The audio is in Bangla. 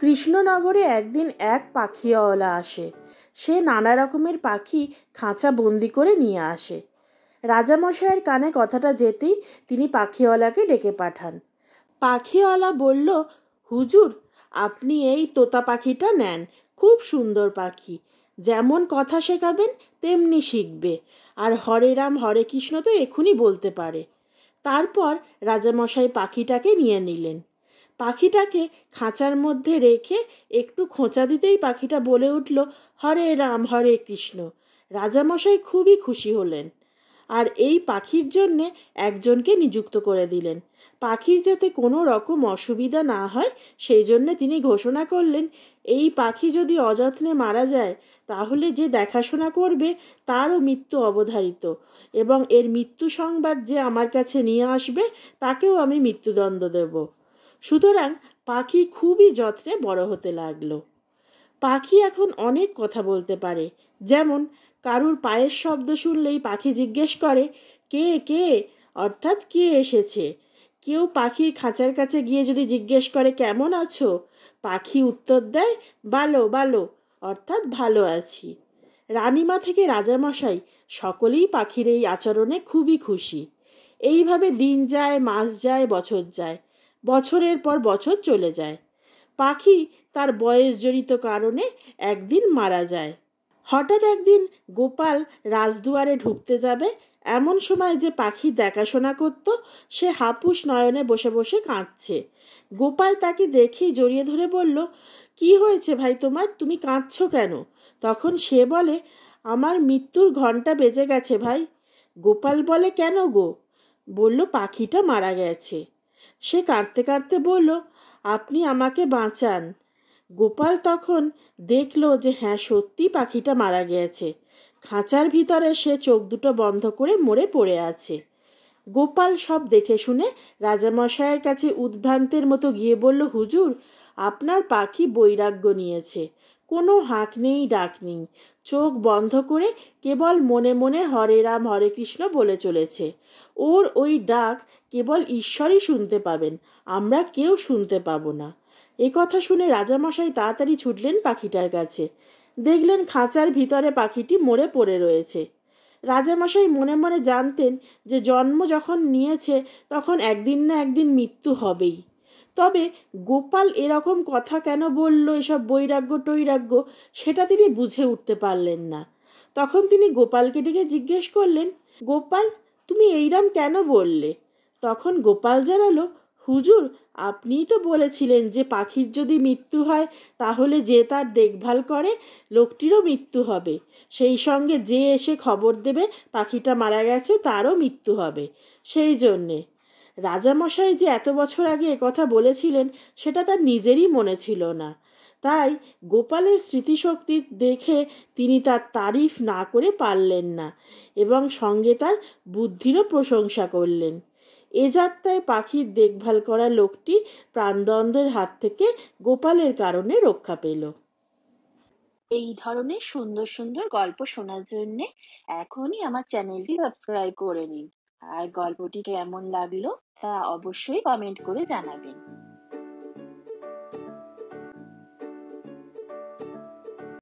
কৃষ্ণনগরে একদিন এক পাখিওয়ালা আসে। সে নানা রকমের পাখি খাঁচা বন্দি করে নিয়ে আসে। রাজামশাইয়ের কানে কথাটা যেতেই তিনি পাখিওয়ালাকে ডেকে পাঠান। পাখিওয়ালা বলল, হুজুর, আপনি এই তোতা পাখিটা নেন, খুব সুন্দর পাখি, যেমন কথা শেখাবেন তেমনি শিখবে, আর হরে রাম হরে কৃষ্ণ তো এখনই বলতে পারে। তারপর রাজামশাই পাখিটাকে নিয়ে নিলেন। পাখিটাকে খাঁচার মধ্যে রেখে একটু খোঁচা দিতেই পাখিটা বলে উঠল, হরে রাম হরে কৃষ্ণ। রাজামশাই খুবই খুশি হলেন, আর এই পাখির জন্যে একজনকে নিযুক্ত করে দিলেন। পাখির যাতে কোনো রকম অসুবিধা না হয় সেই জন্যে তিনি ঘোষণা করলেন, এই পাখি যদি অযত্নে মারা যায় তাহলে যে দেখাশোনা করবে তারও মৃত্যু অবধারিত, এবং এর মৃত্যু সংবাদ যে আমার কাছে নিয়ে আসবে তাকেও আমি মৃত্যুদণ্ড দেব। সুতরাং পাখি খুবই যত্নে বড় হতে লাগলো। পাখি এখন অনেক কথা বলতে পারে। যেমন কারুর পায়ের শব্দ শুনলেই পাখি জিজ্ঞেস করে, কে কে, অর্থাৎ কে এসেছে। কেউ পাখির খাঁচার কাছে গিয়ে যদি জিজ্ঞেস করে কেমন আছো, পাখি উত্তর দেয়, ভালো ভালো, অর্থাৎ ভালো আছি। রানীমা থেকে রাজামশাই সকলেই পাখির এই আচরণে খুবই খুশি। এইভাবে দিন যায়, মাস যায়, বছর যায়, বছরের পর বছর চলে যায়। পাখি তার বয়সজনিত কারণে একদিন মারা যায়। হঠাৎ একদিন গোপাল রাজদুয়ারে ঢুকতে যাবে, এমন সময় যে পাখি দেখাশোনা করত সে হাপুস নয়নে বসে বসে কাঁদছে। গোপাল তাকে দেখেই জড়িয়ে ধরে বলল, কি হয়েছে ভাই তোমার, তুমি কাঁদছো কেন? তখন সে বলে, আমার মৃত্যুর ঘণ্টা বেজে গেছে ভাই। গোপাল বলে, কেন গো? বলল, পাখিটা মারা গেছে। সে কাঁদতে কাঁদতে বলল, আপনি আমাকে বাঁচান। গোপাল তখন দেখল যে হ্যাঁ, সত্যি পাখিটা মারা গিয়েছে। খাঁচার ভিতরে সে চোখ দুটো বন্ধ করে মরে পড়ে আছে। গোপাল সব দেখে শুনে রাজামশাইয়ের কাছে উদ্ভ্রান্তের মতো গিয়ে বলল, হুজুর, আপনার পাখি বৈরাগ্য নিয়েছে, কোনো হাঁক নেই ডাক নেই, চোখ বন্ধ করে কেবল মনে মনে হরে রাম হরে কৃষ্ণ বলে চলেছে। ওর ওই ডাক কেবল ঈশ্বরই শুনতে পাবেন, আমরা কেউ শুনতে পাবো না। এ কথা শুনে রাজামশাই তাড়াতাড়ি ছুটলেন পাখিটার কাছে। দেখলেন খাঁচার ভিতরে পাখিটি মরে পড়ে রয়েছে। রাজামশাই মনে মনে জানতেন যে জন্ম যখন নিয়েছে তখন একদিন না একদিন মৃত্যু হবেই। তবে গোপাল এরকম কথা কেন বলল, এসব বৈরাগ্য টৈরাগ্য, সেটা তিনি বুঝে উঠতে পারলেন না। তখন তিনি গোপালকে ডেকে জিজ্ঞেস করলেন, গোপাল, তুমি এইরম কেন বললে? তখন গোপাল জানালো, হুজুর, আপনিই তো বলেছিলেন যে পাখির যদি মৃত্যু হয় তাহলে যে তার দেখভাল করে লোকটিরও মৃত্যু হবে, সেই সঙ্গে যে এসে খবর দেবে পাখিটা মারা গেছে তারও মৃত্যু হবে। সেই জন্যে রাজামশাই যে এত বছর আগে একথা বলেছিলেন সেটা তার নিজেরই মনে ছিল না। তাই গোপালের স্মৃতিশক্তি দেখে তিনি তার তারিফ না করে পারলেন না, এবং সঙ্গে তার বুদ্ধিরও প্রশংসা করলেন। এ যাত্রায় পাখির দেখভাল করা লোকটি প্রাণদণ্ডের হাত থেকে গোপালের কারণে রক্ষা পেল। এই ধরনের সুন্দর সুন্দর গল্প শোনার জন্য এখনই আমার চ্যানেলটি সাবস্ক্রাইব করে নিন, আর গল্পটি কেমন লাগলো তা অবশ্যই কমেন্ট করে জানাবেন।